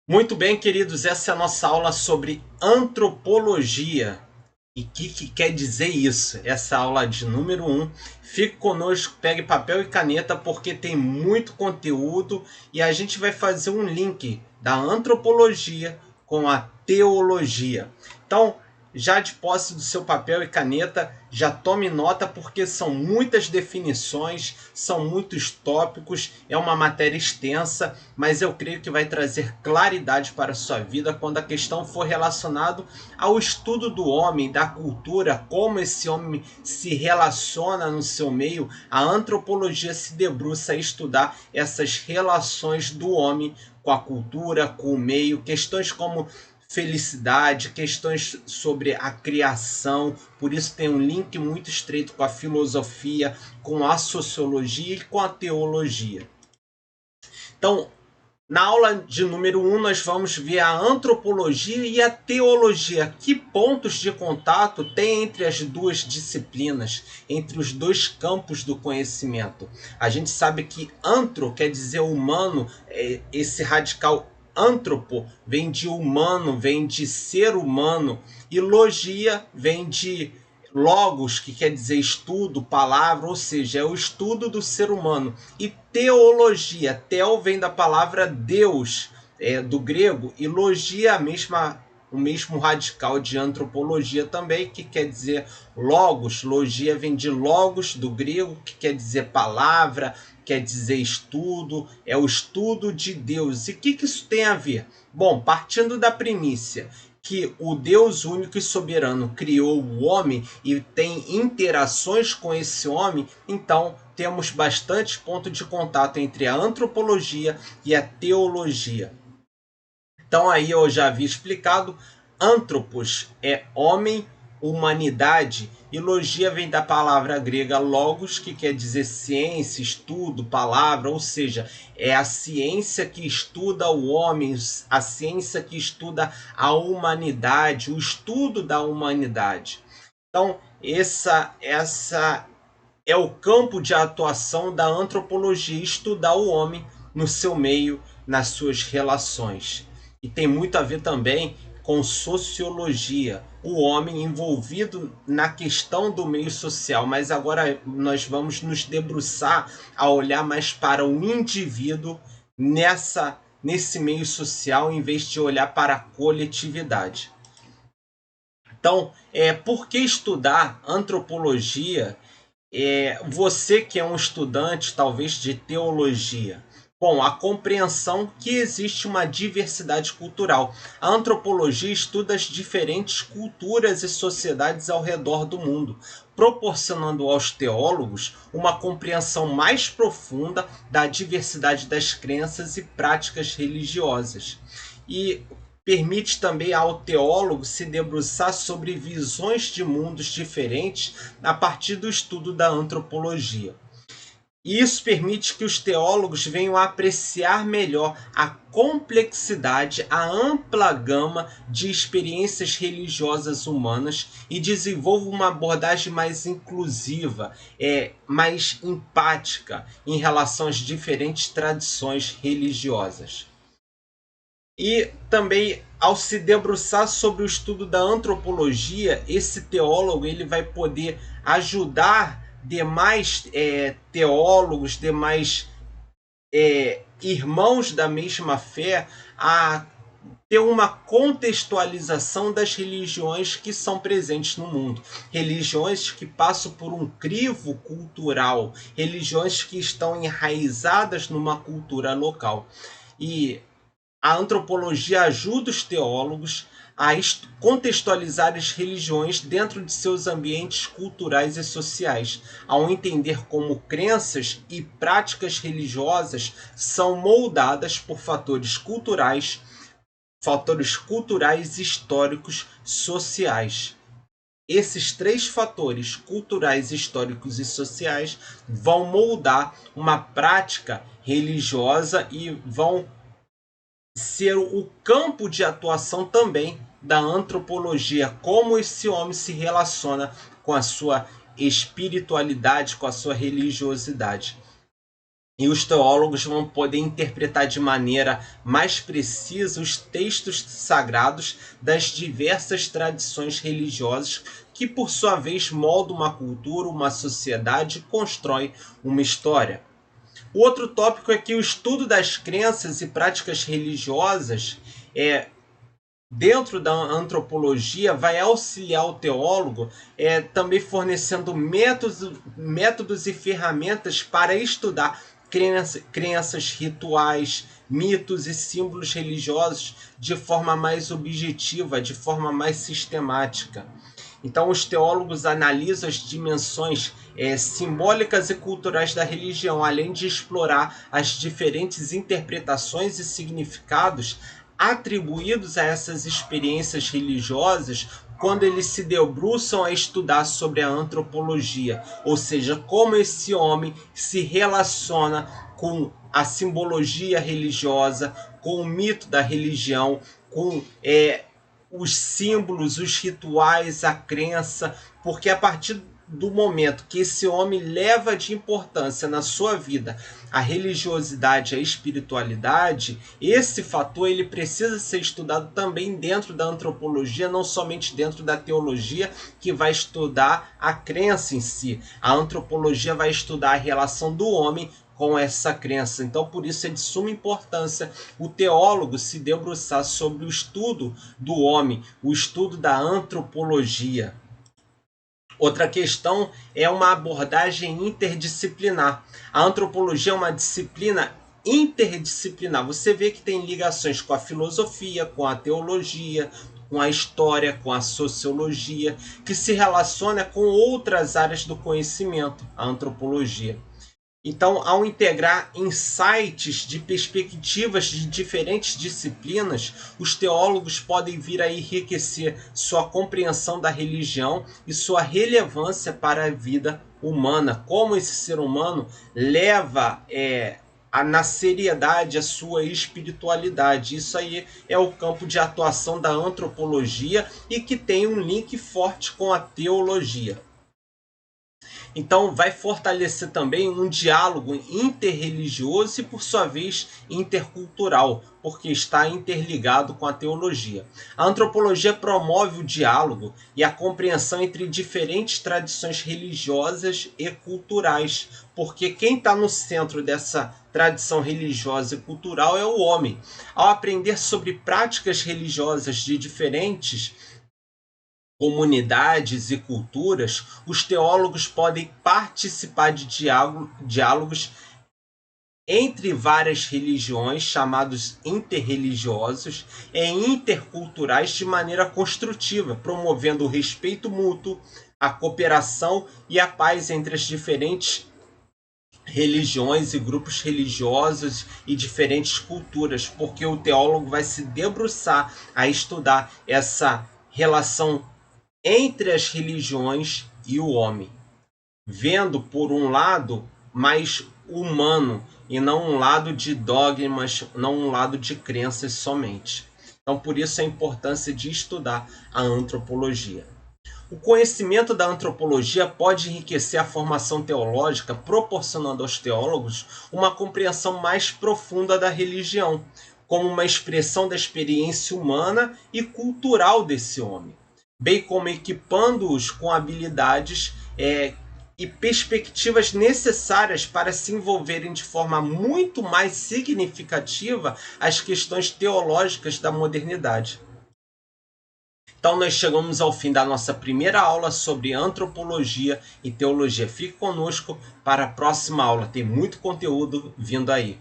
Muito bem, queridos, essa é a nossa aula sobre antropologia. E o que quer dizer isso? Essa aula de número 1. Fique conosco, pegue papel e caneta, porque tem muito conteúdo e a gente vai fazer um link da antropologia com a teologia. Então, já de posse do seu papel e caneta, já tome nota porque são muitas definições, são muitos tópicos, é uma matéria extensa, mas eu creio que vai trazer claridade para a sua vida quando a questão for relacionada ao estudo do homem, da cultura, como esse homem se relaciona no seu meio. A antropologia se debruça a estudar essas relações do homem com a cultura, com o meio, questões como felicidade, questões sobre a criação, por isso tem um link muito estreito com a filosofia, com a sociologia e com a teologia. Então, na aula de número 1, nós vamos ver a antropologia e a teologia. Que pontos de contato tem entre as duas disciplinas, entre os dois campos do conhecimento? A gente sabe que antro quer dizer humano, esse radical antropo vem de humano, vem de ser humano, e logia vem de logos, que quer dizer estudo, palavra, ou seja, é o estudo do ser humano. E teologia, tel vem da palavra Deus, do grego, e logia o mesmo radical de antropologia também, que quer dizer logos. Logia vem de logos, do grego, que quer dizer palavra, quer dizer estudo, é o estudo de Deus. E o que isso tem a ver? Bom, partindo da primícia que o Deus único e soberano criou o homem e tem interações com esse homem, então temos bastante ponto de contato entre a antropologia e a teologia. Então aí eu já havia explicado, antropos é homem, humanidade, e logia vem da palavra grega logos, que quer dizer ciência, estudo, palavra, ou seja, é a ciência que estuda o homem, a ciência que estuda a humanidade, o estudo da humanidade. Então, essa é o campo de atuação da antropologia, estudar o homem no seu meio, nas suas relações. E tem muito a ver também com sociologia, o homem envolvido na questão do meio social. Mas agora nós vamos nos debruçar a olhar mais para o indivíduo nesse meio social, em vez de olhar para a coletividade. Então, por que estudar antropologia? Você que é um estudante, talvez de teologia, bom, a compreensão que existe uma diversidade cultural. A antropologia estuda as diferentes culturas e sociedades ao redor do mundo, proporcionando aos teólogos uma compreensão mais profunda da diversidade das crenças e práticas religiosas. E permite também ao teólogo se debruçar sobre visões de mundos diferentes a partir do estudo da antropologia. E isso permite que os teólogos venham a apreciar melhor a complexidade, a ampla gama de experiências religiosas humanas e desenvolvam uma abordagem mais inclusiva, mais empática em relação às diferentes tradições religiosas. E também, ao se debruçar sobre o estudo da antropologia, esse teólogo ele vai poder ajudar demais teólogos, demais irmãos da mesma fé a ter uma contextualização das religiões que são presentes no mundo. Religiões que passam por um crivo cultural, religiões que estão enraizadas numa cultura local. E a antropologia ajuda os teólogos a contextualizar as religiões dentro de seus ambientes culturais e sociais, ao entender como crenças e práticas religiosas são moldadas por fatores culturais, históricos, sociais. Esses três fatores culturais, históricos e sociais vão moldar uma prática religiosa e vão ser o campo de atuação também da antropologia, como esse homem se relaciona com a sua espiritualidade, com a sua religiosidade. E os teólogos vão poder interpretar de maneira mais precisa os textos sagrados das diversas tradições religiosas que, por sua vez, moldam uma cultura, uma sociedade e constroem uma história. O outro tópico é que o estudo das crenças e práticas religiosas dentro da antropologia vai auxiliar o teólogo, também fornecendo métodos e ferramentas para estudar crenças rituais, mitos e símbolos religiosos de forma mais objetiva, de forma mais sistemática. Então, os teólogos analisam as dimensões simbólicas e culturais da religião, além de explorar as diferentes interpretações e significados atribuídos a essas experiências religiosas quando eles se debruçam a estudar sobre a antropologia, ou seja, como esse homem se relaciona com a simbologia religiosa, com o mito da religião, com os símbolos, os rituais, a crença, porque a partir do momento que esse homem leva de importância na sua vida a religiosidade, a espiritualidade, esse fator ele precisa ser estudado também dentro da antropologia, não somente dentro da teologia, que vai estudar a crença em si. A antropologia vai estudar a relação do homem com essa crença. Então, por isso é de suma importância o teólogo se debruçar sobre o estudo do homem, o estudo da antropologia. Outra questão é uma abordagem interdisciplinar. A antropologia é uma disciplina interdisciplinar. Você vê que tem ligações com a filosofia, com a teologia, com a história, com a sociologia, que se relaciona com outras áreas do conhecimento, a antropologia. Então, ao integrar insights de perspectivas de diferentes disciplinas, os teólogos podem vir a enriquecer sua compreensão da religião e sua relevância para a vida humana. Como esse ser humano leva na seriedade a sua espiritualidade. Isso aí é o campo de atuação da antropologia e que tem um link forte com a teologia. Então, vai fortalecer também um diálogo interreligioso e, por sua vez, intercultural, porque está interligado com a teologia. A antropologia promove o diálogo e a compreensão entre diferentes tradições religiosas e culturais, porque quem está no centro dessa tradição religiosa e cultural é o homem. Ao aprender sobre práticas religiosas de diferentes comunidades e culturas, os teólogos podem participar de diálogos entre várias religiões, chamados interreligiosos, e interculturais de maneira construtiva, promovendo o respeito mútuo, a cooperação e a paz entre as diferentes religiões e grupos religiosos e diferentes culturas, porque o teólogo vai se debruçar a estudar essa relação entre as religiões e o homem, vendo por um lado mais humano e não um lado de dogmas, não um lado de crenças somente. Então, por isso a importância de estudar a antropologia. O conhecimento da antropologia pode enriquecer a formação teológica, proporcionando aos teólogos uma compreensão mais profunda da religião, como uma expressão da experiência humana e cultural desse homem, bem como equipando-os com habilidades e perspectivas necessárias para se envolverem de forma muito mais significativa as questões teológicas da modernidade. Então nós chegamos ao fim da nossa primeira aula sobre antropologia e teologia. Fique conosco para a próxima aula, tem muito conteúdo vindo aí.